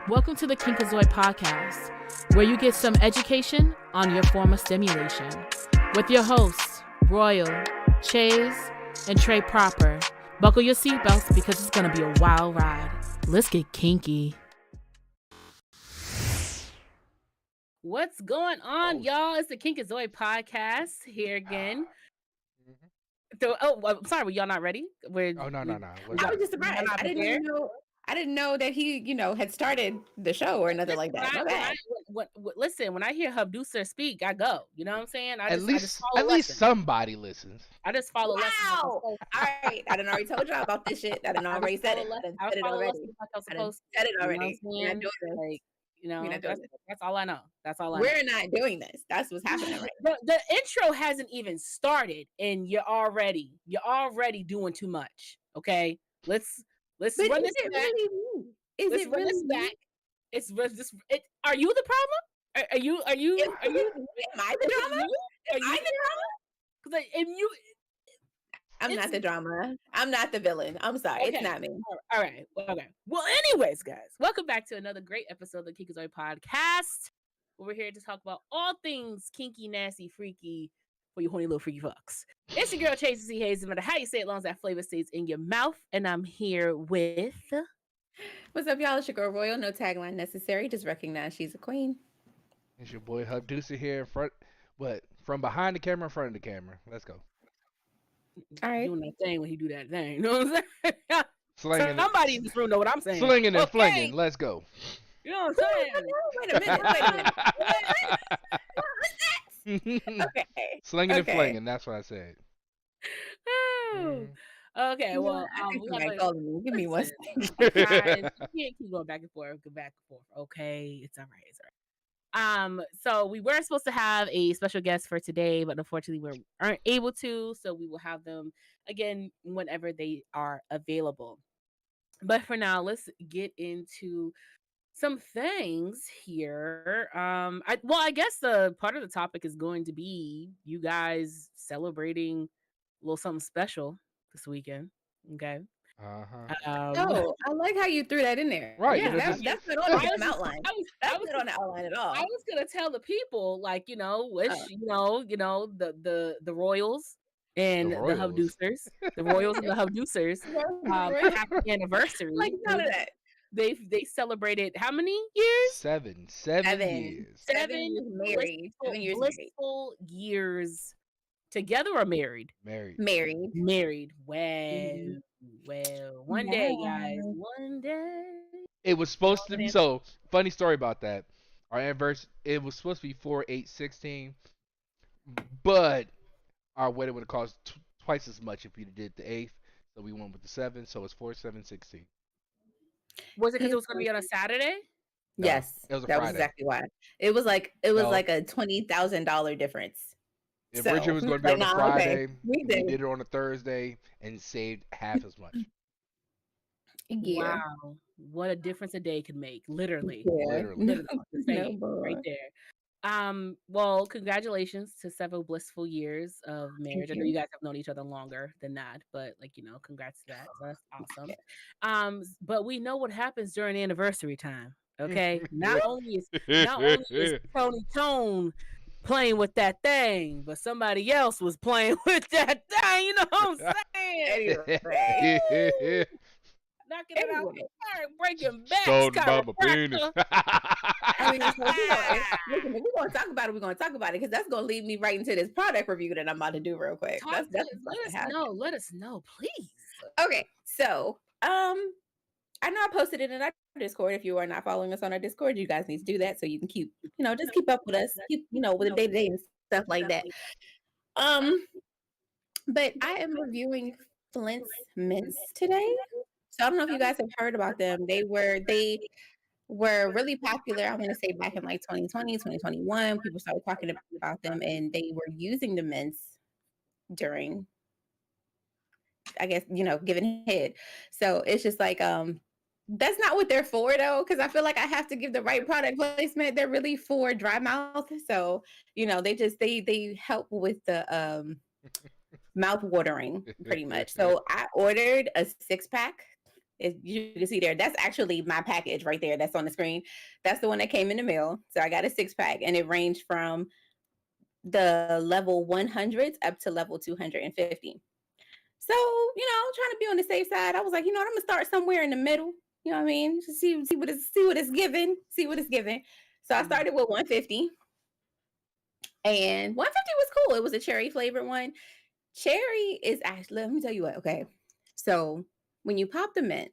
Welcome to the Kinkazoid Podcast, where you get some education on your form of stimulation. With your hosts, Royal, Chase, and Trey Proper. Buckle your seatbelts because it's going to be a wild ride. Let's get kinky. What's going on, y'all? It's the Kinkazoid Podcast here again. So, I'm sorry, were y'all not ready? No. I was just surprised. I didn't know that he, had started the show or nothing like that. Listen, when I hear Hubducer speak, I go. You know what I'm saying? At least somebody listens. I just follow lessons. Wow. All right. I done already told y'all about this shit. I done already said it. I said it already. We're not doing this. That's all I know. We're not doing this. That's what's happening right now. The intro hasn't even started, and you're already doing too much. Okay, let's run this back. Let's run this back. Are you the problem? Are you? Am I the drama? Am I the drama? Because I'm not the drama. I'm not the villain. I'm sorry. Okay. It's not me. All right. Okay. Well, anyways, guys, welcome back to another great episode of the Kinkazoid Podcast. Where we're here to talk about all things kinky, nasty, freaky for you horny little freaky fucks. It's your girl, Chase C. Hayes. No matter how you say it, as long as that flavor stays in your mouth. And I'm here with... What's up, y'all? It's your girl, Royal. No tagline necessary. Just recognize she's a queen. It's your boy, Hubducer here in front... From behind the camera, in front of the camera. Let's go. All right. Doing that thing when he do that thing. You know what I'm saying? Somebody in this room know what I'm saying. Slinging and flinging. Let's go. You know what I'm saying? Wait a minute. Okay. Slinging and flinging. That's what I said. Okay, well, give me one second. Guys, you can't keep going back and forth. Okay, it's all right. So we were supposed to have a special guest for today, but unfortunately we aren't able to. So we will have them again whenever they are available. But for now, let's get into some things here. I guess the part of the topic is going to be you guys celebrating a little something special this weekend. Okay. I like how you threw that in there. Right. Yeah, that's not on the outline. That's not on the outline at all. I was gonna tell the people, wish the Royals and the Hubducers, the Royals and the Hubducers, happy anniversary. Like none of that. they celebrated how many years? 7 years. 7 years married. 7 years blissful years together or married? Married. Well, one day, guys, one day. It was supposed to be, so funny story about that. Our anniversary, it was supposed to be 4/8/16, but our wedding would have cost twice as much if we did the 8th. So we went with the 7th, so it's 4/7/16. Was it because it was going to be on a Saturday? No, yes, it was a that Friday. was exactly why. It was like a $20,000 difference. If Richard was going to be on a Friday, we did it on a Thursday and saved half as much. Yeah. Wow, what a difference a day could make! Literally. Right there. Well, congratulations to several blissful years of marriage. I know you guys have known each other longer than that, but congrats to that. So that's awesome. But we know what happens during anniversary time. Okay, not only is Tony Tone playing with that thing, but somebody else was playing with that thing. You know what I'm saying? Anyway. Knocking it out the park, breaking backs, about my penis. I mean, listen, if we're going to talk about it, we're going to talk about it because that's going to lead me right into this product review that I'm about to do real quick. Let us know, please. Okay, so I know I posted it in our Discord. If you are not following us on our Discord, you guys need to do that so you can keep up with us, with the day-to-day and stuff like that. But I am reviewing Flint's mints today. So I don't know if you guys have heard about them. They were really popular. I want to say back in like 2020, 2021, people started talking about them, and they were using the mints during, I guess, giving head. So it's just like, that's not what they're for though, because I feel like I have to give the right product placement. They're really for dry mouth. So, they help with the mouth watering pretty much. So I ordered a 6-pack. As you can see there, that's actually my package right there. That's on the screen. That's the one that came in the mail. So I got a 6-pack, and it ranged from the level 100s up to level 250. So, trying to be on the safe side, I was like, I'm gonna start somewhere in the middle. You know what I mean? See what it's giving. See what it's giving. So I started with 150. And 150 was cool. It was a cherry flavored one. Cherry is actually, let me tell you what, okay. So when you pop the mint,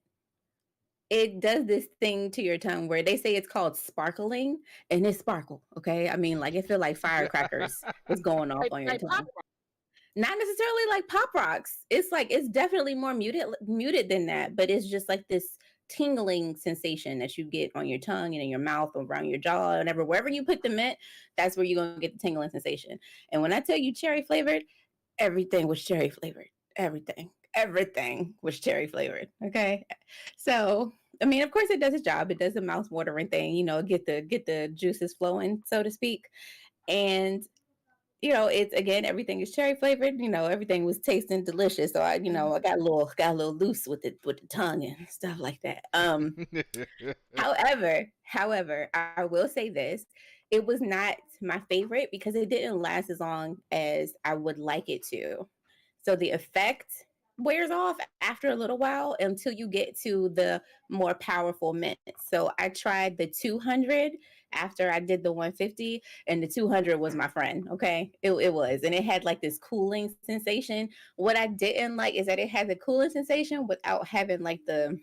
it does this thing to your tongue where they say it's called sparkling, and it's sparkle, okay? I mean, like, it feels like firecrackers is going off on your tongue. Not necessarily like Pop Rocks. It's definitely more muted than that, but it's just like this tingling sensation that you get on your tongue and in your mouth, around your jaw, and wherever you put the mint, that's where you're gonna get the tingling sensation. And when I tell you cherry flavored, everything was cherry flavored. Everything was cherry flavored. Okay, so I mean, of course, it does its job. It does the mouth watering thing. Get the juices flowing, so to speak, and. It's again, everything is cherry flavored. Everything was tasting delicious. So I got a little loose with the tongue and stuff like that. However, I will say this: it was not my favorite because it didn't last as long as I would like it to. So the effect wears off after a little while until you get to the more powerful mints. So I tried the 200 after I did the 150, and the 200 was my friend. Okay, it was, and it had like this cooling sensation. What I didn't like is that it had the cooling sensation without having like the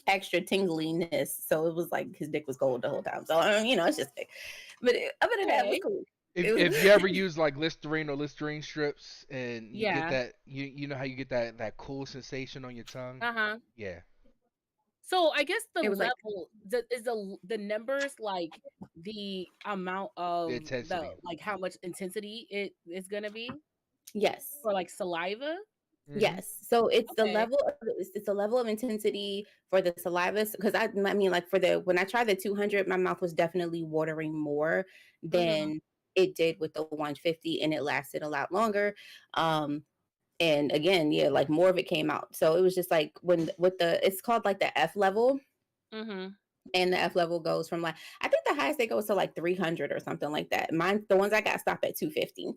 extra tingliness. So it was like his dick was cold the whole time. So it's just, but other than that, it was cool. If you ever use like Listerine or Listerine strips and you get that, you know how you get that cool sensation on your tongue? Yeah. So I guess the level is the numbers like the amount of the intensity, like how much intensity it is gonna be. Yes. For like saliva. Mm-hmm. Yes. So it's the level of intensity for the saliva, because I mean, like when I tried the 200, my mouth was definitely watering more than it did with the 150, and it lasted a lot longer. And again, like more of it came out. So it was just like it's called like the F level. And the F level goes from like, I think the highest they go to like 300 or something like that. The ones I got stopped at 250.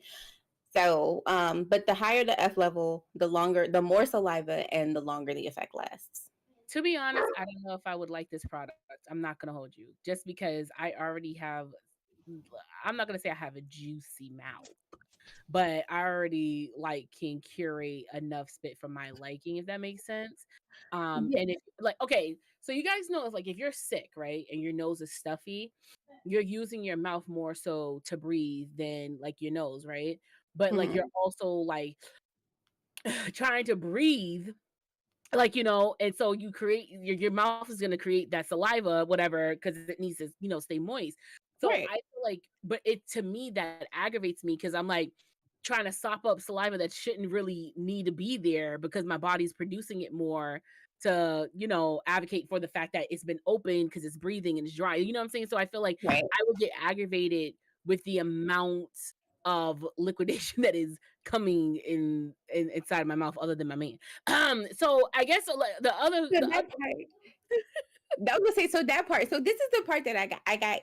So, but the higher the F level, the more saliva and the longer the effect lasts. To be honest, I don't know if I would like this product. I'm not gonna hold you, just because I already have. I'm not gonna say I have a juicy mouth, but I already like can curate enough spit for my liking, if that makes sense. Yeah. And if like okay, so you guys know if like if you're sick, right, and your nose is stuffy, you're using your mouth more so to breathe than like your nose, right? But like you're Mhm. also like trying to breathe like and so you create your mouth is going to create that saliva whatever because it needs to stay moist. So Right. I feel like but it to me that aggravates me because I'm like trying to sop up saliva that shouldn't really need to be there because my body's producing it more to advocate for the fact that it's been open because it's breathing and it's dry, you know what I'm saying? So I feel like Right. I would get aggravated with the amount of liquidation that is coming inside my mouth other than my man. So I guess like, So the that other part, I was gonna say, so that part. So this is the part that I got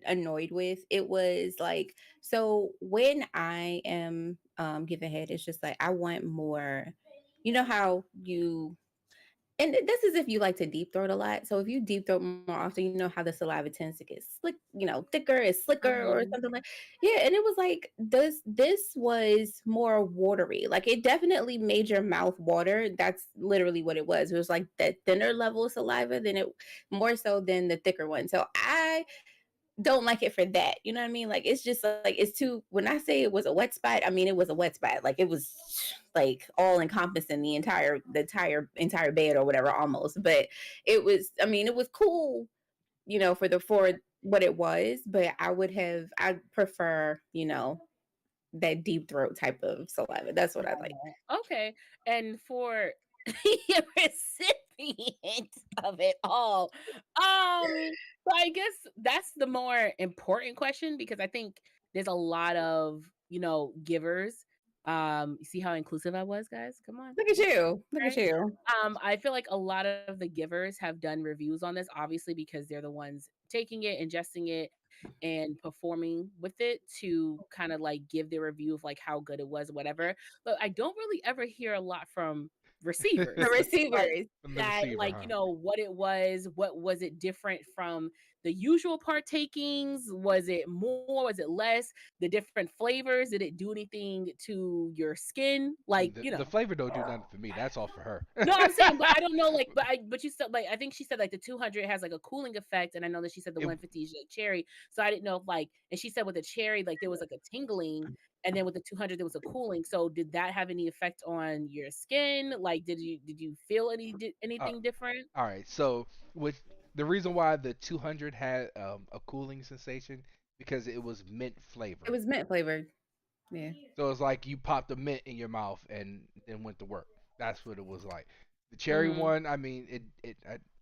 annoyed with. It was like, so when I am giving head, it's just like I want more. You know how you and this is if you like to deep throat a lot. So if you deep throat more often, you know how the saliva tends to get slick, thicker, it's slicker or Mhm. something like. Yeah, and it was like this was more watery. Like it definitely made your mouth water. That's literally what it was. It was like that thinner level of saliva than it more so than the thicker one. So I don't like it for that. You know what I mean? Like it's just like it's too when I say it was a wet spot, I mean it was a wet spot. Like it was like all encompassing the entire bed or whatever almost. But it was I mean it was cool, for what it was, but I'd prefer, that deep throat type of saliva. That's what I like. Okay. And for the recipient of it all, so I guess that's the more important question because I think there's a lot of, givers. You see how inclusive I was, guys? Come on. Look at you. Look at Right? you. I feel like a lot of the givers have done reviews on this, obviously, because they're the ones taking it, ingesting it, and performing with it to kind of like give their review of like how good it was, whatever. But I don't really ever hear a lot from The receivers. Like receivers. From the that, receiver, like, huh? what it was, what was it different from the usual partakings? Was it more? Was it less? The different flavors? Did it do anything to your skin? Like, The flavor don't do nothing for me. That's all for her. no, I'm saying, but I don't know, like, but you said, like, I think she said, like, the 200 has like a cooling effect, and I know that she said the It 150 is like cherry, so I didn't know if like, and she said with the cherry, like, there was like a tingling, and then with the 200 there was a cooling. So did that have any effect on your skin? Like, did you feel uh, anything different? all right. So with the reason why the 200 had a cooling sensation because it was mint It flavored. was mint flavored. Yeah. So it's like you popped a mint in your mouth and then went to work. That's what it was like. The cherry Mm-hmm. one, I mean,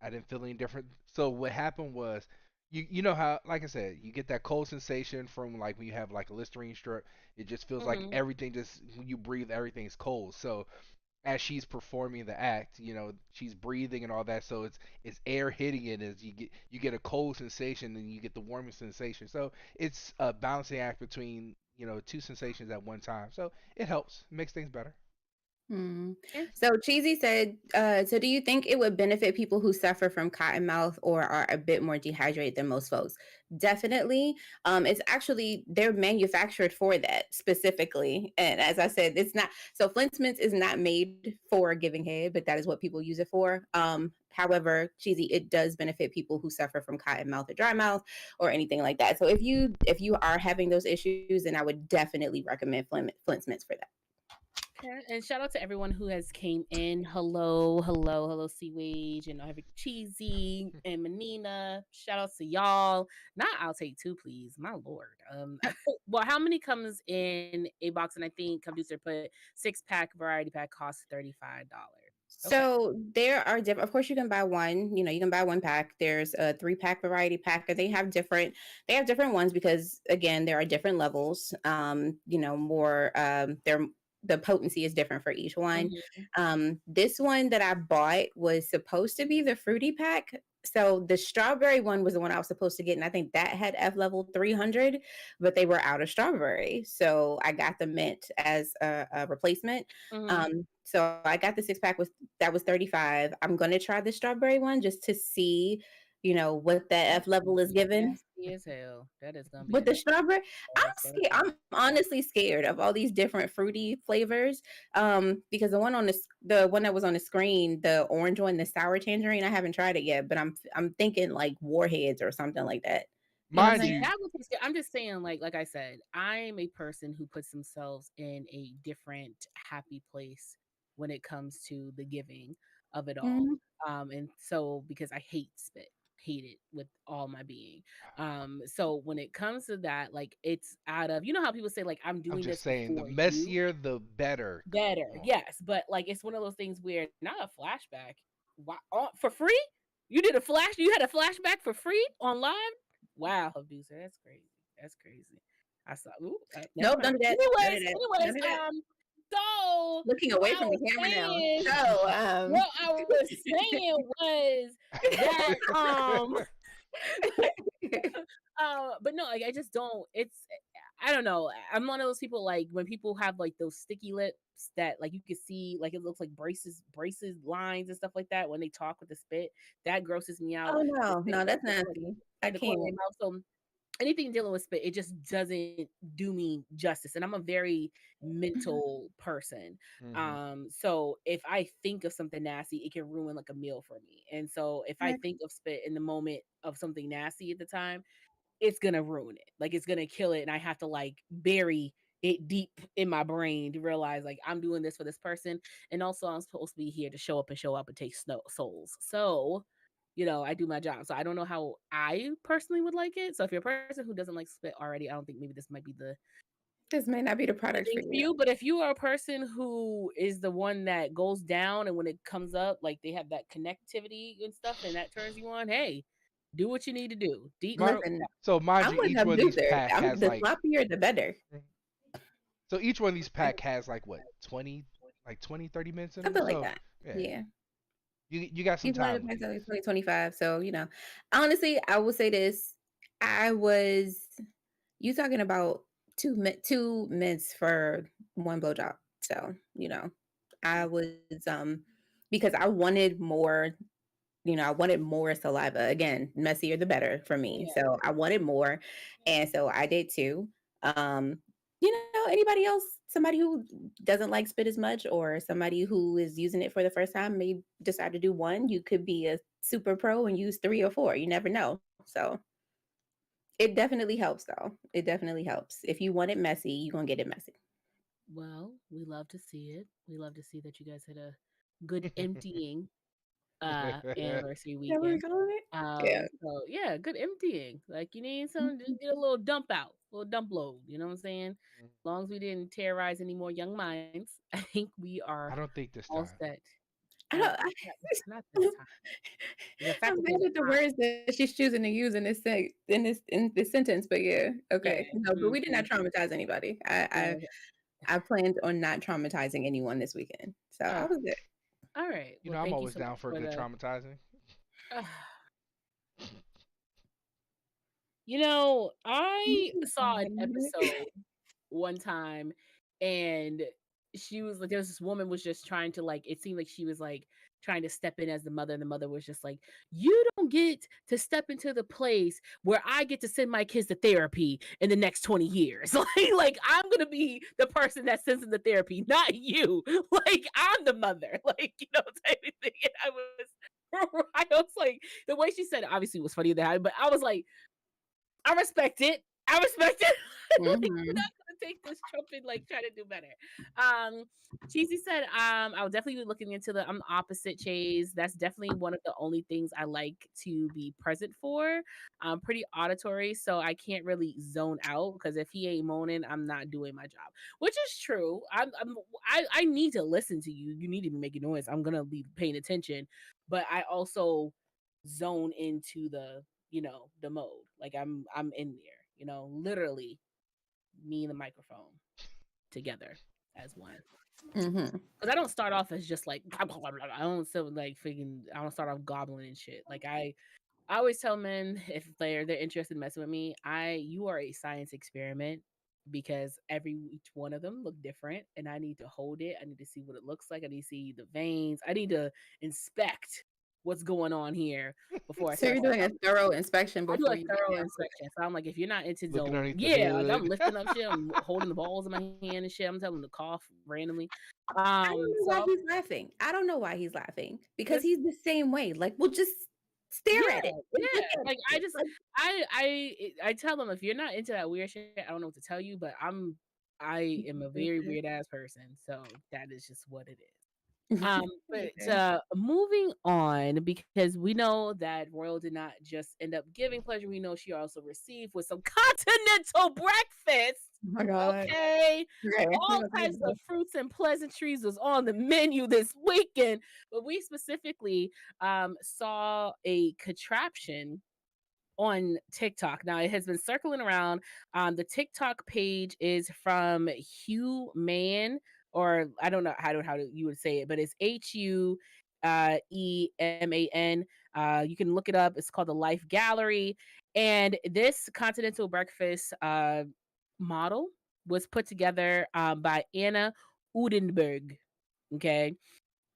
I didn't feel any different. So what happened was, you know how, like I said, you get that cold sensation from like when you have like a Listerine strip. It just feels like Mm-hmm. everything just when you breathe, everything's cold. So as she's performing the act, she's breathing and all that. So it's air hitting it as you get a cold sensation and you get the warming sensation. So it's a balancing act between two sensations at one time. So it helps, makes things better. Hmm. Yeah. So Cheesy said, so do you think it would benefit people who suffer from cotton mouth or are a bit more dehydrated than most folks? Definitely. It's actually they're manufactured for that specifically. And as I said, it's not so Flint's Mints is not made for giving head, but that is what people use it for. However, Cheesy, it does benefit people who suffer from cotton mouth or dry mouth or anything like that. So if you are having those issues, then I would definitely recommend Flint's Mints for that. Okay. And shout out to everyone who has came in. Hello, hello, hello, Sea Wage and Heavy Cheesy and Menina. Shout out to y'all. Not I'll take two, please. My lord. Well, how many comes in a box? And I think producer put 6-pack variety pack costs $35. Okay. So there are different. Of course, you can buy one. You can buy one pack. There's a 3-pack variety pack, and they have different ones because again, there are different levels. More. They're the potency is different for each one. Mm-hmm. This one that I bought was supposed to be the fruity pack. So the strawberry one was the one I was supposed to get, and I think that had F level 300, but they were out of strawberry. So I got the mint as a replacement. Mm-hmm. So I got the 6 pack with that was 35. I'm gonna try the strawberry one just to see, what that That's F level gonna is be given. nasty as hell. That is gonna be a But the nasty strawberry, I'm ass scared. burger. I'm honestly scared of all these different fruity flavors. Because the one that was on the screen, the orange one, the sour tangerine, I haven't tried it yet, but I'm thinking like warheads or something like that. You know what I'm Mind See, saying? you, that would taste good. I'm just saying, like I said, I'm a person who puts themselves in a different happy place when it comes to the giving of it all. Mhm. And so because I hate spit, hate it with all my being. So when it comes to that, like it's out of how people say like I'm I'm doing just this saying, the for you messier, the better. better, yes, but like it's one of those things where not a flashback. Why for free? You did a flash. You had a flashback for free on live. Wow, abuser, that's crazy. That's crazy. I saw. Ooh, never Nope, mind. none of that. None of Anyways, that. anyways, None of that. so Looking what away I from the was camera now. saying, So, what I was saying was that but no, like I just don't. I don't know. I'm one of those people like when people have like those sticky lips that like you can see like it looks like braces lines and stuff like that when they talk with the spit. That grosses me out. oh The no, spit no, like that's nasty. I in the corner of can't. your mouth. So anything dealing with spit, it just doesn't do me justice. And I'm a very mental person. hmm So if I think of something nasty, it can ruin like a meal for me. And so if I Right. think of spit in the moment of something nasty at the time, it's gonna ruin it. Like it's gonna kill it, and I have to like bury it deep in my brain to realize like I'm doing this for this person, and also I'm supposed to be here to show up and take souls. So, I do my job. So I don't know how I personally would like it. So if you're a person who doesn't like spit already, I don't think maybe this might be This may not be the the product for thing for you. you. But if you are a person who is the one that goes down and when it comes up, like they have that connectivity and stuff, and that turns you on, hey, do what you need to do. Deep My, throat. Listen, so mind I'm you, with each one of these abuser. pack has The like. sloppier, the better. So each one of these pack has like what 20, like 20, 30 minutes in them. Something like So that. yeah, Yeah. you got some He's lighted time up with until these. 2025. So, honestly, I will say this. I was you talking about two mints for one blowjob. So, I was because I wanted more saliva. Again, messier the better for me. Yeah. So I wanted more. And so I did too. Um, anybody else, somebody who doesn't like spit as much or somebody who is using it for the first time may decide to do one. You could be a super pro and use three or four. You never know. So it definitely helps though. It definitely helps. If you want it messy, you're gonna get it messy. Well, we love to see it. We love to see that you guys had a good emptying anniversary That what we weekend. calling it? Yeah. So yeah, good emptying. Like you need something, just get a little dump out, a little dump load. You know what I'm saying? As long as we didn't terrorize any more young minds, I think we are I don't think this all time. set. I Uh, don't not this time. The fact I'm that mad there's a at the time. words that she's choosing to use in this sentence, but yeah, Yeah. okay. No, but we did not Mhm. traumatize anybody. I Okay. I, I planned on not traumatizing anyone this weekend, so I Uh, was good. all right. You Well, know, I'm thank you always so down much for a for good the. traumatizing. I saw an episode one time and she was like there was this woman was just trying to like it seemed like she was like trying to step in as the mother and the mother was just like you don't get to step into the place where I get to send my kids to therapy in the next 20 years like I'm gonna be the person that sends them to therapy not you like I'm the mother type of thing and I was like the way she said it obviously was funny that but I was like I respect it. I respect it. Like, we're Hmm. not gonna take this Trump and like try to do better. Um, Cheesy said, I'll definitely be looking into I'm the opposite Chase. That's definitely one of the only things I like to be present for. I'm pretty auditory, so I can't really zone out because if he ain't moaning, I'm not doing my job. Which is true. I need to listen to you. You need to be making noise. I'm gonna be paying attention. But I also zone into the mode. Like I'm in there, literally me and the microphone together as one. Mm-hmm. Because I don't start off as just like I don't so like freaking I don't start off gobbling and shit. Like I always tell men if they're interested in messing with me, you are a science experiment because each one of them look different and I need to hold it. I need to see what it looks like. I need to see the veins. I need to inspect what's going on here before I So start you're saying doing a thorough inspection I do before a you get thorough down to it. inspection. So I'm like, if you're not into Looking zone, underneath the yeah, like I'm hood. lifting up shit, I'm holding the balls in my hand and shit. I'm telling them to cough randomly. I don't know why So he's laughing. I don't know why he's laughing because because he's the same way. Like, we'll just stare yeah, at it. Just yeah. look at Like I it. just Like, I tell them if you're not into that weird shit, I don't know what to tell you, but I am a very weird ass person, so that is just what it is. But okay. moving on because we know that Royal did not just end up giving pleasure. We know she also received with some continental breakfast. Oh my God. Okay, Okay. all types of fruits and pleasantries was on the menu this weekend, but we specifically saw a contraption on TikTok. Now it has been circling around. The TikTok page is from Hugh Man, or I don't know how you would say it, but it's HUEMAN. You can look it up. It's called the Life Gallery, and this continental breakfast model was put together by Anna Udenberg. Okay,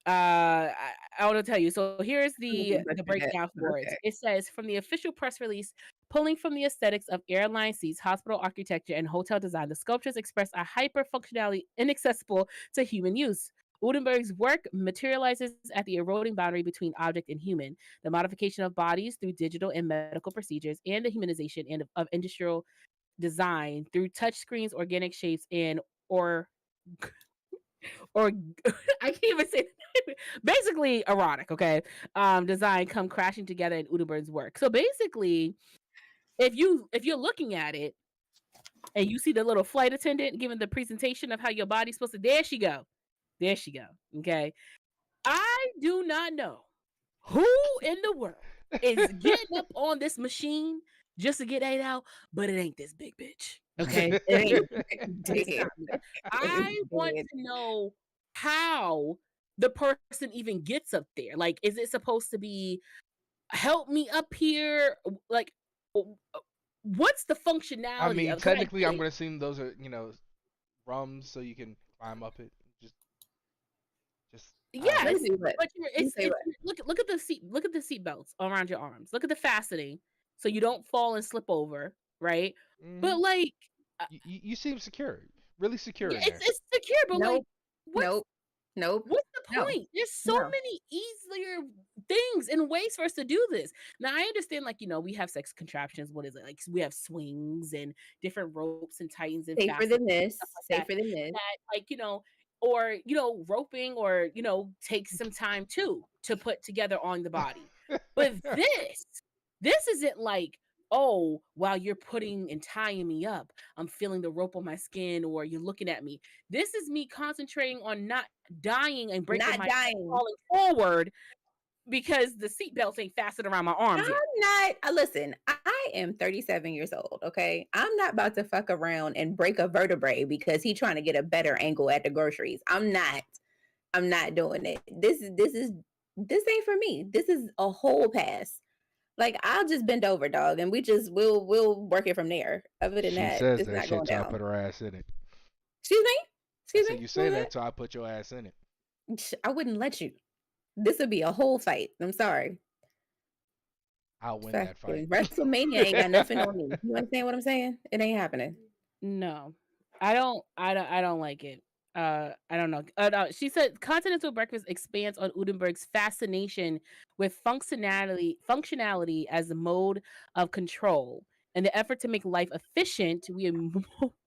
I want to tell you. So here's the breakdown for it. Okay. It says from the official press release, pulling from the aesthetics of airline seats, hospital architecture, and hotel design, the sculptures express a hyper functionality inaccessible to human use. Udenberg's work materializes at the eroding boundary between object and human, the modification of bodies through digital and medical procedures, and the humanization of industrial design through touchscreens, organic shapes, and or I can't even say basically erotic, okay? Design come crashing together in Udenberg's work. So basically, if you're looking at it and you see the little flight attendant giving the presentation of how your body's supposed to, there she go. There she go. Okay. I do not know who in the world is getting up on this machine just to get ate out, but it ain't this big bitch. Okay. It ain't. It's Dead. not. I want Dead. to know how the person even gets up there. Like, is it supposed to be help me up here? Like, what's the I functionality mean, of? Because I technically, get I'm it. gonna assume those are rungs so you can climb up it. Just I don't Let know. me Yes, see what. but Let me see it's what. look at the seat belts around your arms. Look at the fastening so you don't fall and slip over, right? Hmm. But like, You seem secure, really secure yeah, in there. it's secure, but like, Nope. what's Nope. Nope. what's the No. point? There's so No. many easier things and ways for us to do this. Now I understand, like, we have sex contraptions. What is it? Like we have swings and different ropes and tightens and Safer fastens than and this. stuff like that. Safer than this. That like or roping or takes some time too to put together on the body. But this isn't like, oh, while you're putting and tying me up, I'm feeling the rope on my skin or you're looking at me. This is me concentrating on not dying and breaking Not my neck, dying. falling forward because the seatbelts ain't fastened around my arms yet. I'm not. Listen, I am 37 years old. Okay, I'm not about to fuck around and break a vertebrae because he's trying to get a better angle at the groceries. I'm not. I'm not doing it. This ain't for me. This is a whole pass. Like, I'll just bend over, dog, and we'll work it from there. Other than She that, says it's that not shit going till I down. put her ass in it. Excuse me. I Excuse said me. you What say was that till I put your ass in it. that? I wouldn't let you. This would be a whole fight. I'm sorry. I'll win that Factory. fight. WrestleMania ain't got nothing on me. You understand what I'm saying? It ain't happening. No, I don't like it. I don't know. No, she said Continental Breakfast expands on Udenberg's fascination with functionality as a mode of control. In the effort to make life efficient, we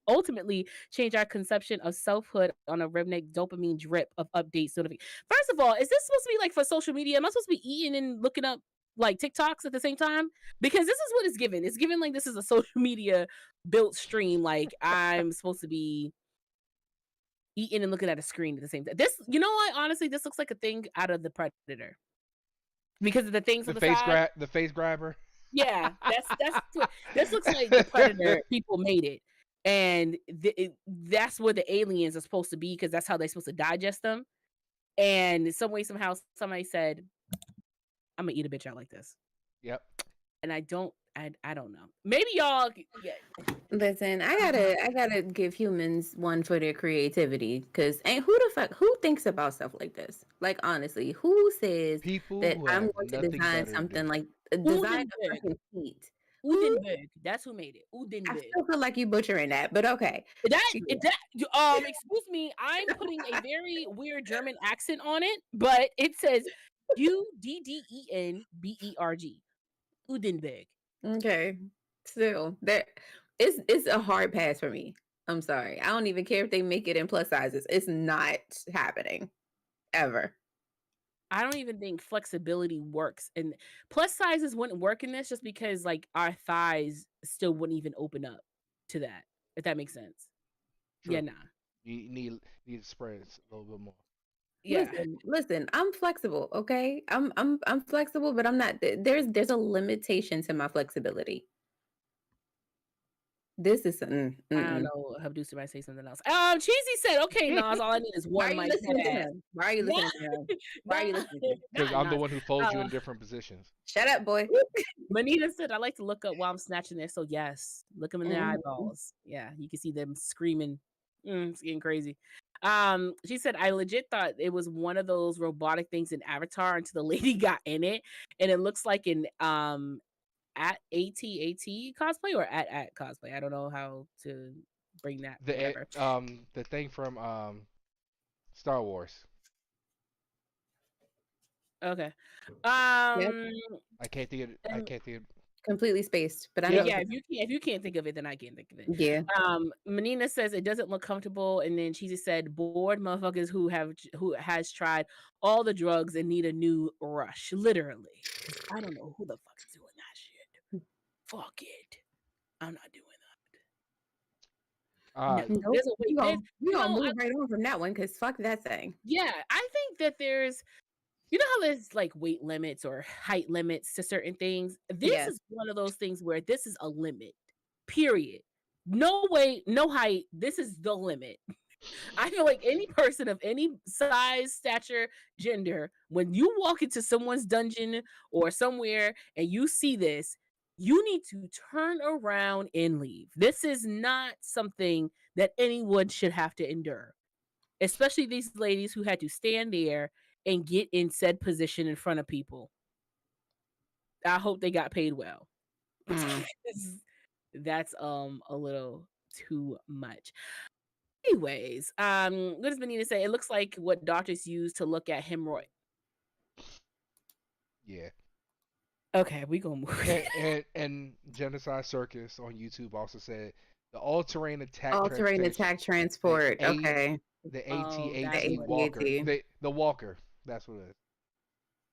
ultimately change our conception of selfhood on a rhythmic dopamine drip of updates. First of all, is this supposed to be like for social media? Am I supposed to be eating and looking up like TikToks at the same time? Because this is what it's given. It's given like this is a social media built stream. Like I'm supposed to be eating and looking at a screen at the same time. This, what? Honestly, this looks like a thing out of the Predator because of the things on the the side. the face grabber. Yeah, that's what this looks like. The Predator people made it. and that's where the aliens are supposed to be because that's how they're supposed to digest them. And some way, somehow, somebody said, "I'm gonna eat a bitch out like this," Yep. and I don't know. Maybe y'all, yeah. Listen, I gotta give humans one for their creativity, because ain't who thinks about stuff like this? Like honestly, who says People that who I'm have going to nothing design better to something do. like design a Udenberg, freaking feet? Who? Udenberg. That's who made it. I Udenberg. still feel like you butchering that, but okay. Excuse me, I'm putting a very weird German accent on it, but it says Uddenberg. Udenberg. Okay. Still, that it's a hard pass for me. I'm sorry. I don't even care if they make it in plus sizes. It's not happening ever. I don't even think flexibility works, and plus sizes wouldn't work in this just because like our thighs still wouldn't even open up to that. If that makes sense. Yeah, True. nah. You need to spread it a little bit more. Yeah. Listen. I'm flexible. Okay, I'm flexible, but I'm not. There's a limitation to my flexibility. This is I don't know. Habdusa might say something else. Cheesy said, "Okay, Nas, all I need is Why are one you mic listening to pass." him? Why are you listening to him? Why are you listening to him? Because Not I'm the Nas. one who folds you in different positions. Shut up, boy. Manita said, "I like to look up while I'm snatching there." So yes, look them in their Mhm. eyeballs. Yeah, you can see them screaming. It's getting crazy. She said, "I legit thought it was one of those robotic things in Avatar until the lady got in it, and it looks like an at AT cosplay or at cosplay. I don't know how to bring that. Whatever. The thing from Star Wars. Okay. Yep. I can't think of. I And can't think of. Completely spaced, but I know. Yep. yeah, if you can't think of it, then I can't think of it. Yeah. Menina says it doesn't look comfortable, and then she just said bored motherfuckers who has tried all the drugs and need a new rush, literally. 'Cause I don't know who the fuck is doing that shit. Fuck it, I'm not doing that. No, Nope. there's a way. There's We you gonna know, move right on from that one because fuck that thing. yeah, I think that there's you know how there's like weight limits or height limits to certain things. This Yes. is one of those things where this is a limit. Period. No weight, no height. This is the limit. I feel like any person of any size, stature, gender, when you walk into someone's dungeon or somewhere and you see this, you need to turn around and leave. This is not something that anyone should have to endure, especially these ladies who had to stand there and get in said position in front of people. I hope they got paid well. Mm. That's a little too much. Anyways, what does Benita say? It looks like what doctors use to look at hemorrhoid. Yeah. Okay, we gonna move. And Genocide Circus on YouTube also said the all-terrain attack All-terrain attack transport. The Okay. the Oh, AT-AT that's what it Walker. is. The Walker. That's what it is.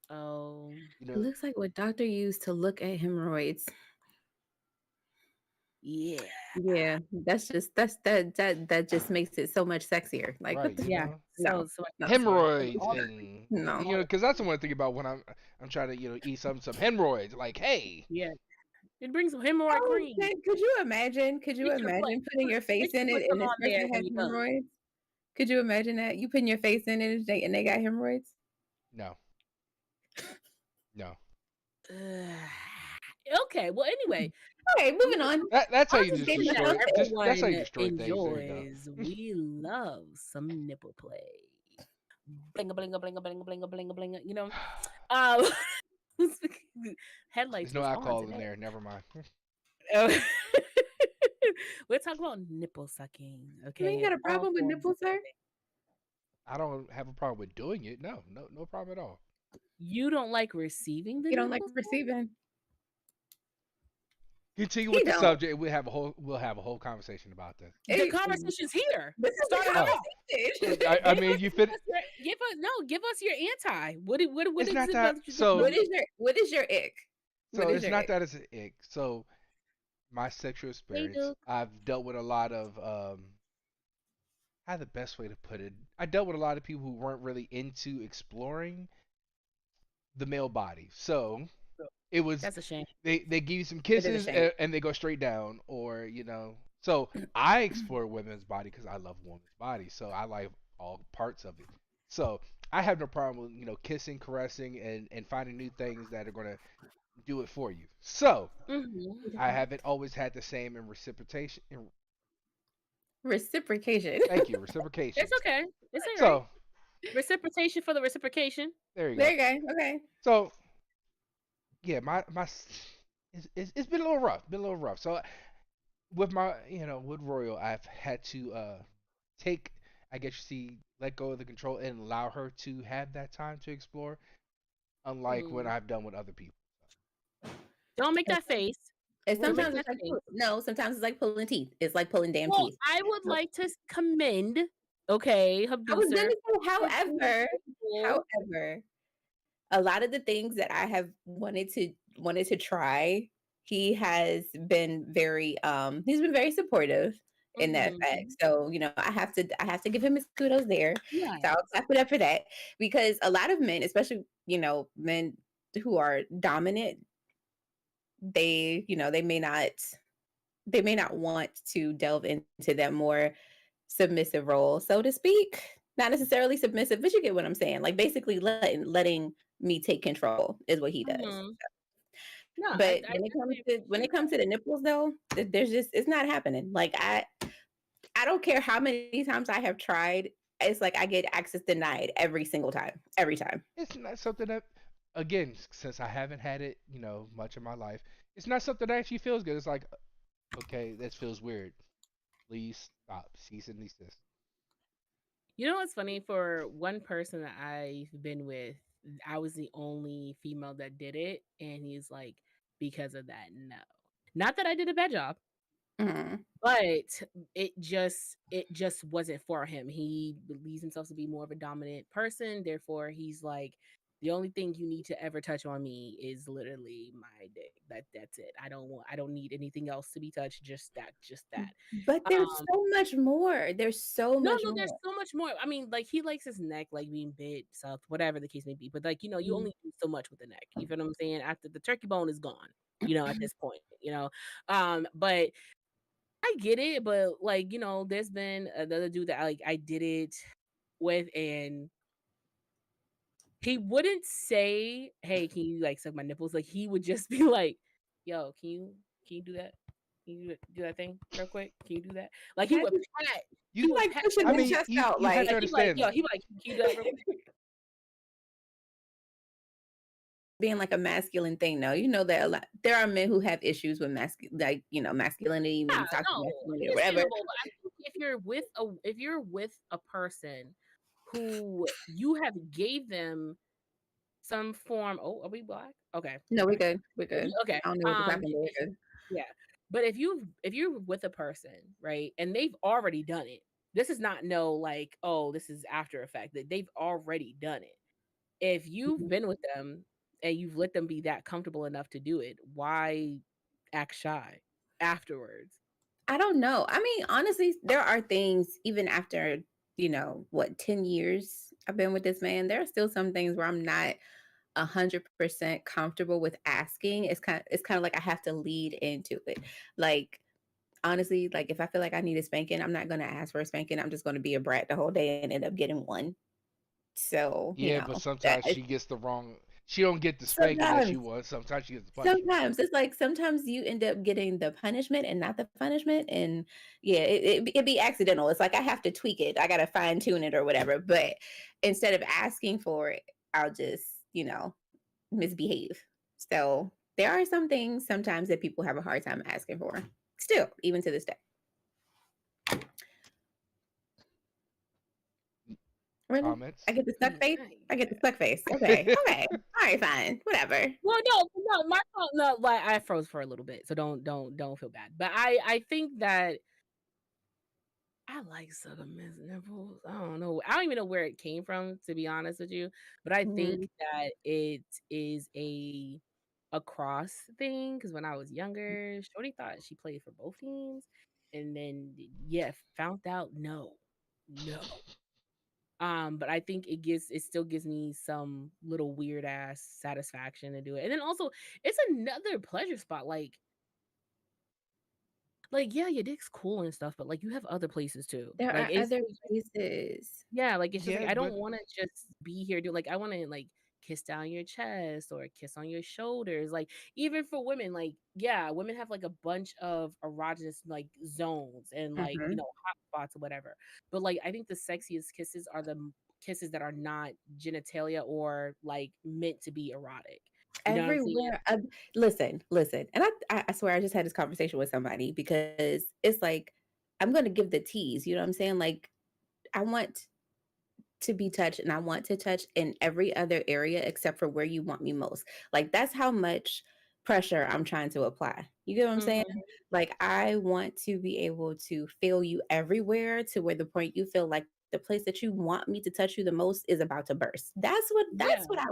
Oh, It looks like what doctor used to look at hemorrhoids. yeah, Yeah, that just makes it so much sexier. Like Right, what the yeah. no, So no, hemorrhoids all- and no. because that's the one thing about when I'm trying to eat some hemorrhoids. Like, hey, yeah, it brings some hemorrhoid Oh, cream. could you imagine? Could you They should imagine putting your face they should in put it and some this on there person when has you're done. hemorrhoids? Could you imagine that? You putting your face in it and they got hemorrhoids? no, no. Okay, well, anyway, Okay, moving on. That's how I'll you just just give you destroy. that That's how you everyone destroy things. There you go. enjoys. We love some nipple play. Blinga blinga blinga blinga blinga blinga blinga. You know, um, headlights There's no was on alcohol in today. there. Never mind. We're talking about nipple sucking. You ain't Okay, got a all problem with forms nipples, of sir? I don't have a problem with doing it. No problem at all. You don't like receiving the You don't like nipples? receiving? Continue He with the don't. subject. We'll have a whole conversation about this. The conversation's here. This is Start the it off. conversation. I mean, you fit. Give us your anti. What It's is not it that. about you So What is your ick? so What is it's your not ick? that it's an ick. So my sexual experience, Duke. I've dealt with a lot of how the best way to put it. I dealt with a lot of people who weren't really into exploring the male body. So it was That's a shame. they give you some It is a kisses shame. and they go straight down, or So I explore women's body because I love women's body. So I like all parts of it. So I have no problem with kissing, caressing, and finding new things that are gonna do it for you. So Mm-hmm. I haven't always had the same in reciprocation. Reciprocation. Thank you, It's reciprocation. okay. It's all right. So Reciprocation for the reciprocation. there you There go. you go. Okay. So yeah, my it's been a little rough. Been a little rough. So with my with Royal, I've had to take, I guess you see, let go of the control and allow her to have that time to explore, unlike what Mm. I've done with other people. Don't make And, that face. and Don't make sometimes that it's like face. no, sometimes it's like pulling teeth. It's like pulling damn Well, teeth. I would So, like to commend, okay, I was Habduser, gonna say, for being capable. however, a lot of the things that I have wanted to try, he has been he's been very supportive in that fact. Mm-hmm. So, I have to give him his kudos there. So Yeah. I'll clap it up for that. Because a lot of men, especially, men who are dominant, they may not want to delve into that more submissive role, so to speak. Not necessarily submissive, but you get what I'm saying. Like basically letting me take control is what he does. Mm-hmm. No, But I definitely when it appreciate comes that. to the nipples though, there's just it's not happening. Like I don't care how many times I have tried. It's like I get access denied every single time. Every time. It's not something that, again, since I haven't had it, much of my life, it's not something that actually feels good. It's like, okay, this feels weird. Please stop. Cease and desist. You know what's funny? For one person that I've been with, I was the only female that did it, and he's like, because of that, no. Not that I did a bad job, Mhm. but it just wasn't for him. He believes himself to be more of a dominant person, therefore he's like, the only thing you need to ever touch on me is literally my dick. That's it. I don't need anything else to be touched, just that. But there's Um so much more. There's so no, much no, there's more. so much more. I mean, like he likes his neck like being bit, south, whatever the case may be. But like, you Mhm. only do so much with the neck. You feel what I'm saying? After the turkey bone is gone, at this point. But I get it, but like, there's been another dude that I did it with, and he wouldn't say, "Hey, can you like suck my nipples?" Like he would just be like, "Yo, can you do that? Can you do that thing real quick? Can you do that?" Like he How would you pat, he You, would like pat. pushing I the mean, chest you out you have to like Like he like, understand. yo, he like, "Can you do that real quick?" being like a masculine thing. No, you know that a lot. There are men who have issues with masculinity, Yeah, maybe toxic no, masculinity or whatever. understandable. But I think if you're with a person who you have gave them some form. Oh, are we black? Okay, No, we're okay, good. We're good. okay. I don't know what just happened, but we're good. Yeah, but if you're with a person, right, and they've already done it. This is not no like, oh, this is after effect. That they've already done it. If you've Mhm. been with them and you've let them be that comfortable enough to do it, why act shy afterwards? I don't know. I mean, honestly, there are things even after, 10 years I've been with this man, there are still some things where I'm not 100% comfortable with asking. It's kind of like I have to lead into it. Like honestly, like if I feel like I need a spanking, I'm not going to ask for a spanking. I'm just going to be a brat the whole day and end up getting one. So, Yeah, but that sometimes she gets the wrong. She don't get the spanking that she sometimes wants. Sometimes she gets the punishment. sometimes it's like sometimes you end up getting the punishment and not the punishment, and yeah, it be accidental. It's like I have to tweak it, I gotta fine tune it or whatever, but instead of asking for it, I'll just misbehave. So there are some things sometimes that people have a hard time asking for still, even to this day. Really, Comments. I get the stuck face. I get the stuck face. Okay, okay, all right, fine, whatever. Well, no, no, my fault. No, like I froze for a little bit, so don't feel bad. But I think that I like sucking men's nipples. I don't know. I don't even know where it came from, to be honest with you. But I think Mhm. that it is a cross thing. Because when I was younger, Shorty thought she played for both teams, and then yeah, found out no. But I think it still gives me some little weird ass satisfaction to do it. And then also it's another pleasure spot. like, yeah, your dick's cool and stuff, but like you have other places too. There Like are it's other places. yeah, like it's just like Yeah, I but don't want to just be here like I want to like kiss down your chest or kiss on your shoulders. Like even for women, like yeah, women have like a bunch of erogenous like zones and like Mhm. hot spots or whatever. But like I think the sexiest kisses are the kisses that are not genitalia or like meant to be erotic. You know what I'm saying? Everywhere. Listen, and I swear I just had this conversation with somebody because it's like I'm gonna give the tease. You know what I'm saying? Like I want to be touched and I want to touch in every other area except for where you want me most. Like that's how much pressure I'm trying to apply. You get what I'm saying? Hmm. Like I want to be able to feel you everywhere to where the point you feel like the place that you want me to touch you the most is about to burst. That's Yeah. what I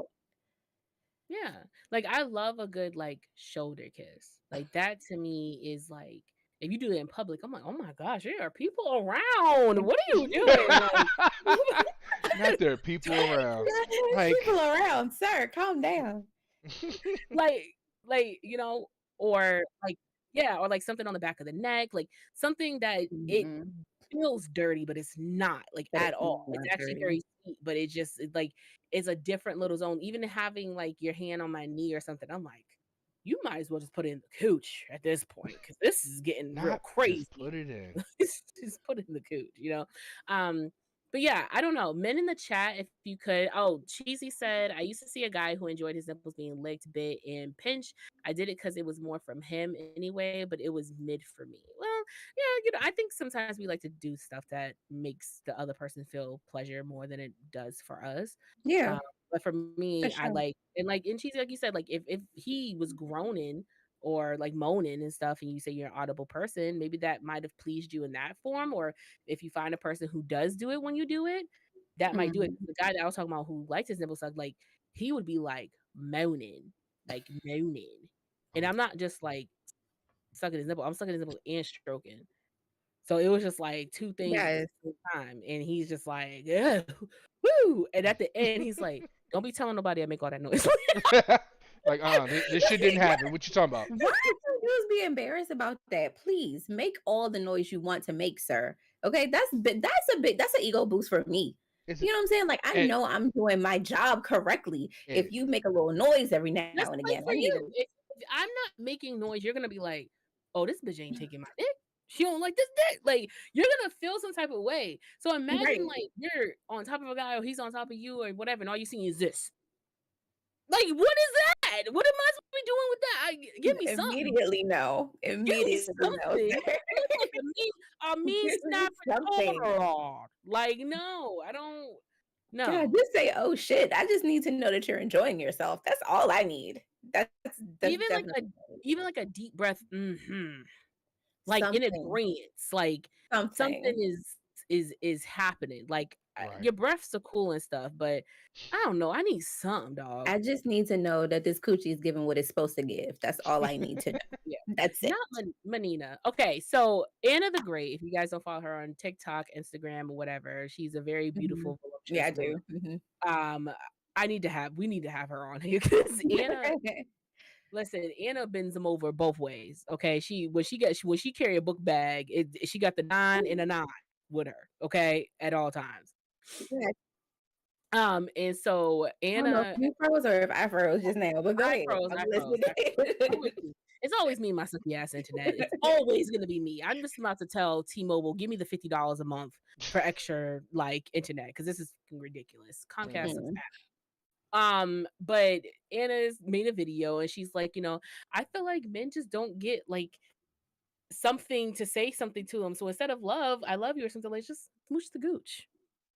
Yeah. Like I love a good like shoulder kiss. Like that to me is like if you do it in public, I'm like, oh my gosh, there are people around. What are you doing? Like not there are people around. there's Like, people around, sir. Calm down. like like or like yeah, or like something on the back of the neck, like something that it Mm-mm. feels dirty, but it's not like But at it's all. It's not actually dirty. very sweet, but it just like it's a different little zone. Even having like your hand on my knee or something, I'm like, you might as well just put it in the cooch at this point because this is getting real not just crazy. put it in. Just put it in the cooch. Um, but yeah, I don't know. Men in the chat, if you could. Oh, Cheesy said, I used to see a guy who enjoyed his nipples being licked, bit, and pinched. I did it because it was more from him anyway, but it was mid for me. Well, yeah, I think sometimes we like to do stuff that makes the other person feel pleasure more than it does for us. Yeah, Um, but for me, for I sure. and Cheesy, like you said, like if he was groaning or like moaning and stuff, and you say you're an audible person, maybe that might have pleased you in that form. Or if you find a person who does do it when you do it, that might do it. Mhm. The guy that I was talking about who liked his nipple sucked, like he would be like moaning, and I'm not just like sucking his nipple. I'm sucking his nipple and stroking. So it was just like two things at the Yes. same time, and he's just like, "Ugh, woo!" And at the end, he's like, "Don't be telling nobody I make all that noise." Like, this shit didn't happen. What you talking about? Why would you be embarrassed about that? Please make all the noise you want to make, sir. Okay, that's an ego boost for me. It's You know what I'm saying? Like I and know I'm doing my job correctly if and you make a little noise every now That's and like again. for I need you. to If I'm not making noise, you're gonna be like, "Oh, this bitch ain't taking my dick. She don't like this dick." Like you're gonna feel some type of way. So imagine right. like you're on top of a guy or he's on top of you or whatever, and all you see is this. Like, what is that? What am I supposed to be doing with that? Give me something. Immediately no. Give me Immediately no, something. sir. You look like a mean Give me snapper something. toad. Like, no, I don't. God, No. just say, "Oh shit." I just need to know that you're enjoying yourself. That's all I need. That's Even like a definitely even like a deep breath. Like in something. agreement, like something Something. is happening. Like right. your breaths are cool and stuff, but I don't know. I need something, dog. I just need to know that this coochie is giving what it's supposed to give. That's all I need to know. Yeah, That's it. not Manina. Okay, so Anna the Great. If you guys don't follow her on TikTok, Instagram, or whatever, she's a very Mhm. beautiful, Yeah, I voluptuous woman. do. Mhm. Um, we need to have her on here because Anna. Listen, Anna bends them over both ways. Okay, when she carry a book bag, she got the 9 and a 9 with her. Okay, at all times. Yeah, And so I don't know if Anna, you froze or if I froze just now, but go I ahead. froze, I'm I froze, listening. I froze. It's always me, and my sucky ass internet. It's always gonna be me. I'm just about to tell T-Mobile, give me the $50 a month for extra like internet because this is fucking ridiculous. Comcast sucks. Mm. But Anna's made a video and she's like, I feel like men just don't get like something to say something to them. So instead of love, I love you or something, like just smooch the gooch.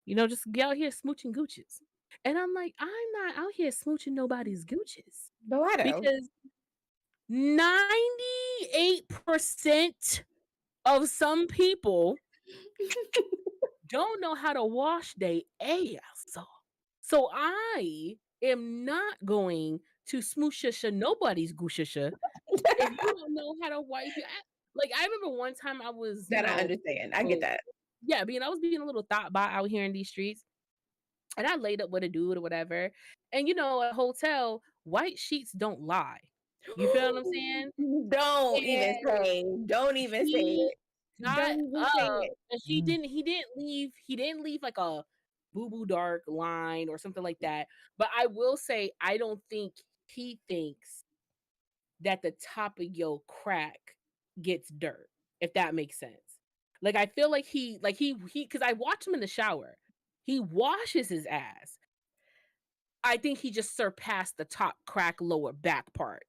Just get out here smooching gooches. And I'm like, I'm not out here smooching nobody's gooches But why though? because 98% of some people don't know how to wash their ass. So I am not going to smoosh nobody's gooshisha if you don't know how to wipe your ass. Like I remember one time I was, That I understand. I get that. yeah, I was being a little thought bot out here in these streets, and I laid up with a dude or whatever. And a hotel, white sheets don't lie. You feel what I'm saying? Don't even And say. Don't even say he it. got Don't even say up, it. and he didn't leave like a boo boo dark line or something like that. But I will say, I don't think he thinks that the top of your crack gets dirt, if that makes sense. Like I feel like he because I watch him in the shower. He washes his ass. I think he just surpassed the top crack lower back part.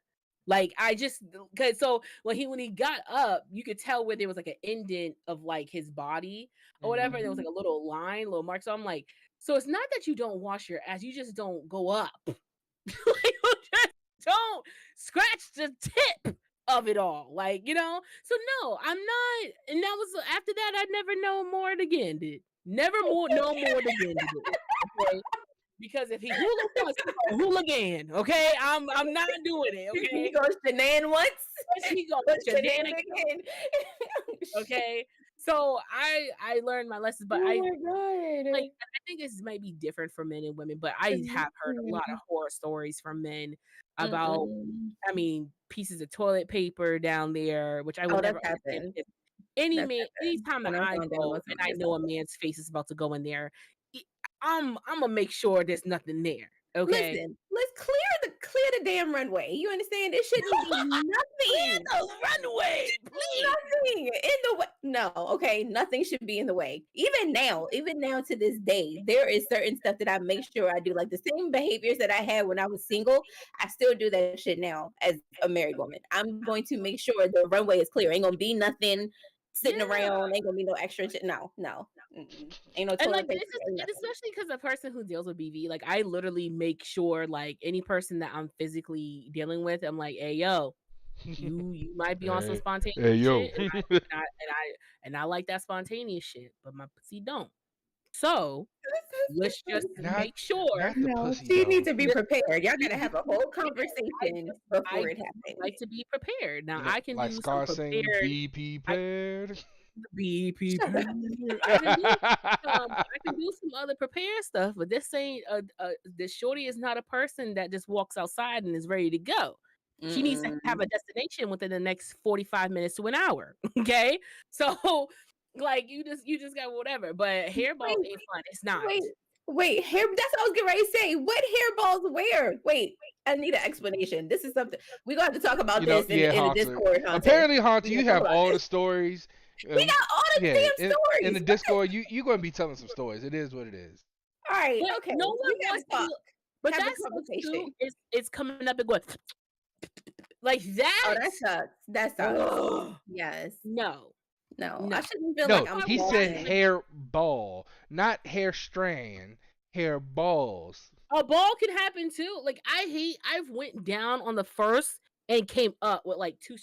Like I just cause so when he got up, you could tell where there was like an indent of like his body or whatever. There was like Mhm. a little line, little mark. So I'm like, so it's not that you don't wash your ass, you just don't go up. Like, you just don't scratch the tip of it all. Like, So no, I'm not, and that was after that I never know more again, did. Never more, no more again, did. Okay. Because if he hula once, he gonna hula again. Okay, I'm not doing it. He Okay, goes shenan once. he gonna Shenan shenanigans. again. Okay, so I learned my lessons, but Oh I my like god. I think this might be different for men and women, but I have heard a lot of Mm-mm. horror stories from men about, Mm-mm. I mean, pieces of toilet paper down there, which I would Oh, never that's understand happened. because That's happened. anytime that When I was I going down go with and some of I this know a stuff. man's face is about to go in there, e- I'm gonna make sure there's nothing there. Okay, Listen, let's clear the damn runway. You understand? There shouldn't be clear nothing. the runway, please. Nothing in the way. No, okay, nothing should be in the way. Even now to this day, there is certain stuff that I make sure I do. Like the same behaviors that I had when I was single, I still do that shit now as a married woman. I'm going to make sure the runway is clear. Ain't gonna be nothing sitting Yeah. around. Ain't gonna be no extra shit. No, no. Ain't no And like, toilet paper. Ain't and nothing. especially because the person who deals with BV, like, I literally make sure, like, any person that I'm physically dealing with, I'm like, hey, yo, you might be on some Hey, spontaneous hey, yo. shit, and I like that spontaneous shit, but my pussy don't. So let's just not, make sure. not the No, pussy she though. needs to be prepared. Y'all You gotta need have a to be whole prepared. conversation I before it just would happens. like to be prepared. Now You know, I can like do some Scar saying, prepared. "Be I prepared." be Shut prepared. up. I can do I can do some other prepared stuff, but this ain't this shorty is not a person that just walks outside and is ready to go. She needs to have Mm-mm. a destination within the next 45 minutes to an hour. Okay. So like you just got whatever. But hairballs Wait, ain't fun. It's not. wait, wait. Hair. That's what I was getting ready to say. What hairballs where? Wait, I need an explanation. This is something we're gonna have to talk about You know, this yeah, in the Haunter. Discord, Hunter. Apparently, Haunter, We you gotta talk have about all the this. stories. We got all the Yeah, damn in the stories. Discord, you're gonna be telling some stories. It is what it is. All right, But okay. no We one gotta wants to talk. look. But Have a that sucks too. conversation. It's coming up and going like Oh, that. that sucks. That sucks. Ugh. Yes. No, No, I no. shouldn't feel like No, I'm he Fucking said flossing. like hair ball, not hair strand. Hair balls. a ball can happen too. Like I've went down on the first and came up with like two.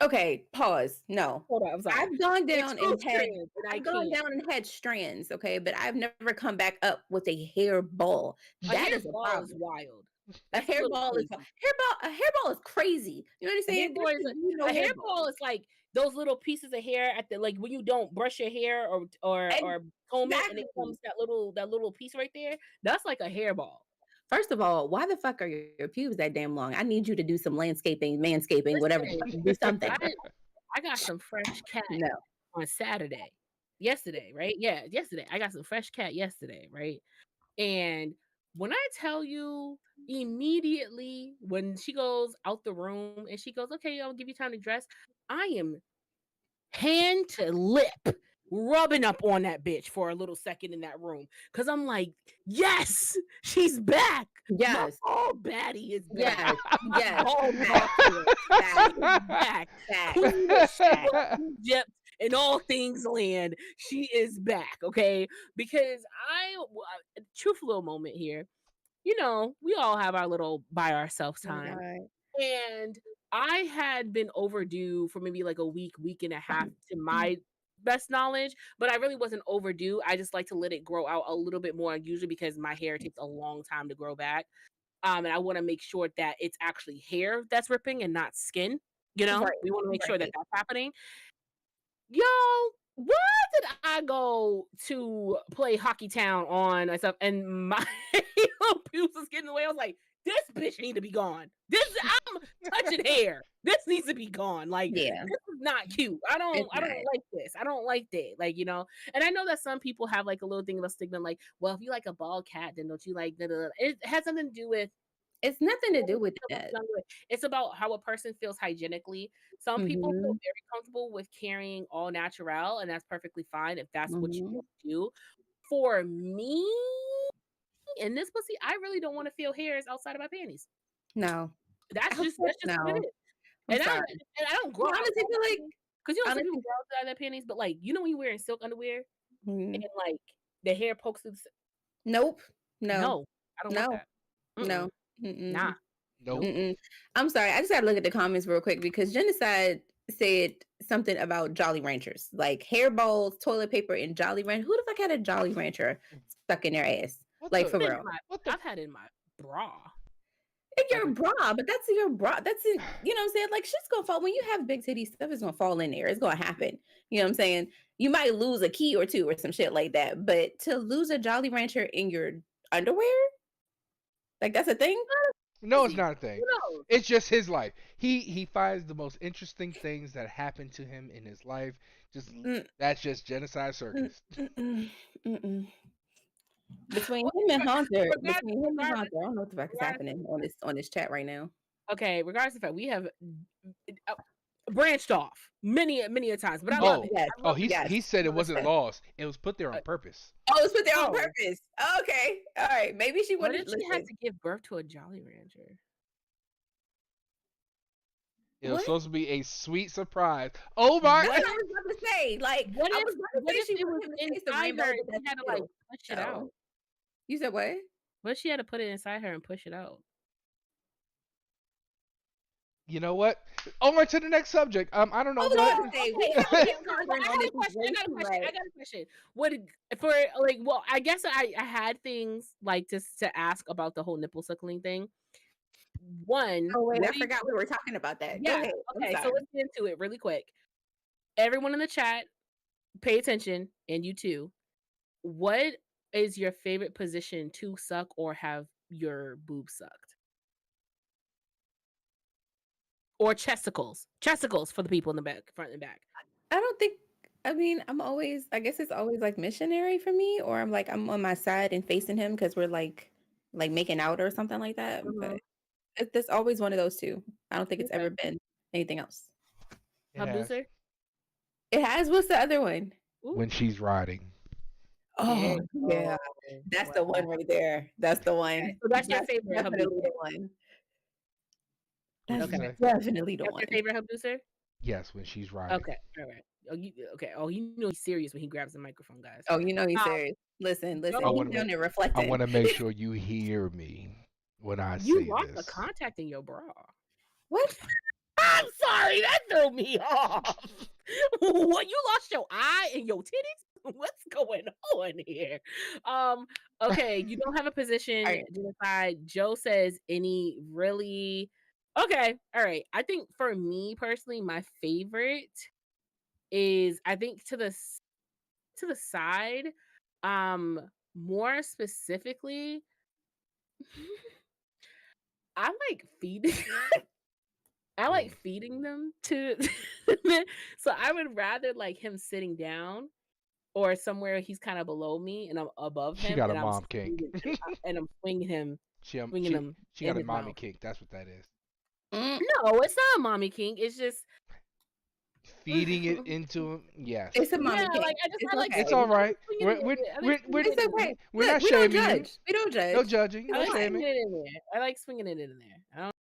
Okay, pause. No. Hold on, I'm sorry. I've gone With down two and had strands, and I I've gone can't. down and had strands, okay, but I've never come back up with a hairball. A That is a hairball is problem. wild. A That's a little hairball is crazy. a hairball is crazy. You A understand? There hairball is should be no a hairball. hairball is like those little pieces of hair at the like when you don't brush your hair or comb it and it Exactly. comes that little piece right there. That's like a hairball. First of all, why the fuck are your pubes that damn long? I need you to do some landscaping, manscaping, whatever. Listen, Do something. I got some fresh cat No. on Saturday. Yesterday, right? Yeah, yesterday. I got some fresh cat yesterday, right? And when I tell you immediately when she goes out the room and she goes, okay, I'll give you time to dress. I am hand to lip rubbing up on that bitch for a little second in that room. Cause I'm like, yes, she's back. My Yes. ball baddie is back. Yes. My Yes. ball Facts. monster Facts. is back. Facts. Queen of Sheba, Egypt, and all things land. She is back. Okay. Because truth little moment here. You know, we all have our little by ourselves Oh my time. God. And I had been overdue for maybe like a week and a half to my best knowledge, but I really wasn't overdue. I just like to let it grow out a little bit more, usually because my hair takes a long time to grow back. And I want to make sure that it's actually hair that's ripping and not skin. You know, Right. we want to make sure that Right. that's happening. Yo, why did I go to play Hockey Town on myself and my little pubes was getting in the way? I was like, this bitch need to be gone. I'm touching hair. This needs to be gone. Like, Yeah, this is not cute. I don't it's not. like this. I don't like that. Like, you know, and I know that some people have like a little thing of a stigma, like, well, if you like a bald cat, then don't you like da-da-da. It has nothing to do with It's nothing to do with that. it's about how a person feels hygienically. Some people feel Mhm, very comfortable with carrying all natural, and that's perfectly fine if that's what you mhm. want to do. For me, in this pussy, I really don't want to feel hairs outside of my panties. No, That's I just feel what it no. is. I'm And sorry. I don't I grow honestly outside feel my like panties. Because you know some people honestly, grow outside their panties, but like you know when you're wearing silk underwear and mhm. like the hair pokes through Nope. No. no, I don't want No. that. Mm-mm. No. Mm-mm. Nah. Nope. Nope. Mm-mm. I'm sorry. I just gotta look at the comments real quick because Genocide said something about Jolly Ranchers, like hairballs, toilet paper, and Jolly Rancher. Who the fuck had a Jolly Rancher stuck in their ass? What Like the for real. what the I've had it in my bra. In like your a bra, but that's your bra. That's in, you know what I'm saying? Like shit's gonna fall. When you have big titty stuff is gonna fall in there. It's gonna happen. You know what I'm saying? You might lose a key or two or some shit like that. But to lose a Jolly Rancher in your underwear, like that's a thing? No, it's Easy. not a thing. Who knows? It's just his life. He finds the most interesting things that happen to him in his life. Just Mm, that's just genocide mm, circus. mm-mm, mm-mm. Between Well, him and Hunter, regardless, I don't know what the fuck is regardless happening on this chat right now. okay, regardless of the fact, we have uh, branched off many a times, but I love Yes, it. yes, I Oh, love it. he said it wasn't 100%. lost. It was put there Uh, on purpose. Oh, it's put there on oh, purpose. Okay, all right. Maybe she what wanted if to she had listen. to give birth to a Jolly Rancher? It was What? supposed to be a sweet surprise. Oh my! That's what I was about to say. Like What I if was about to what say if she it was wanted him to taste the inside rainbow, her but and she that's had to like still. push it out? So you said what? What if she had to put it inside her and push it out? You know what? On to the next subject. I don't I know, was but about to say we Okay, have okay, been okay. But pondering I on got this a question. way I got a too question. I much. got a question. Would for like, well, I guess I had things like to ask about the whole nipple suckling thing. One, Oh wait, what I do you? forgot we were talking about that. Go Yeah. ahead. I'm Okay. So sorry. let's get into it really quick. Everyone in the chat, pay attention, and you too. What is your favorite position to suck or have your boob sucked? Or chesticles? Chesticles for the people in the back, front and back. I don't think. I mean, I guess it's always like missionary for me, or I'm on my side and facing him because we're like making out or something like that. But Mhm. it's always one of those two. I don't think it's Okay. ever been anything else. yes, Habduser? It has. What's the other one? Ooh. when she's riding. Oh Yeah. yeah, Oh, that's the wow. one right there. That's the one. So that's your That's favorite definitely Habduser. the one. What That's you Okay. say? definitely the That's one. your favorite Habduser? Yes, when she's riding. Okay. All right. Oh, okay. Oh, you know he's serious when he grabs the microphone, guys. Oh, you know he's Um, serious. Listen, Joe, I he's want to down make there I reflecting. want to make sure you hear me when I you say lost a this. contact in your bra. What? I'm sorry, that threw me off. What, you lost your eye and your titties? What's going on here? Okay, you don't have a position Right. genocide. Joe says any really okay, all right. I think for me personally, my favorite is I think to the side. More specifically, I like feeding I like feeding them to so I would rather like him sitting down or somewhere he's kind of below me and I'm above She him got a and I'm mom kink. and I'm swinging him she swinging him she in got a his mommy mouth. kink. That's what that is. Mm, No, it's not a mommy king. It's just Feeding it into him. Yes. it's a mommy yeah, kink. like It's I like okay. It's all right. swinging it. I like swinging It's it in there. okay. We're Look, not we don't shaming you. judge. We don't No judge. judging. I No like Fine. swinging shaming. it in there. I like swinging it in there. I don't